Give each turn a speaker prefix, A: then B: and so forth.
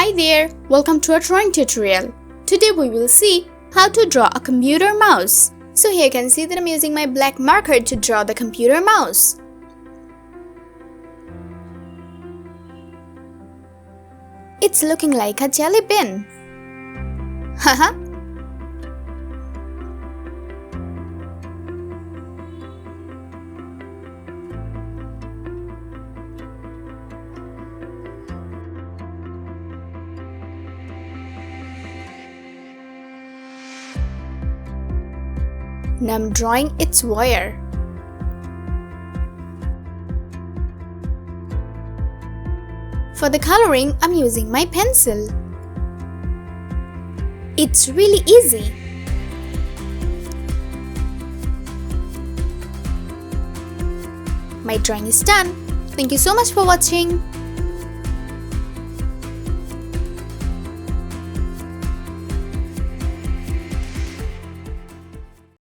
A: Hi there, welcome to our drawing tutorial. Today we will see how to draw a computer mouse. So here you can see that I'm using my black marker to draw the computer mouse. It's looking like a jelly bean. Haha. Now I'm drawing its wire. For the coloring, I'm using my pencil. It's really easy. My drawing is done. Thank you so much for watching.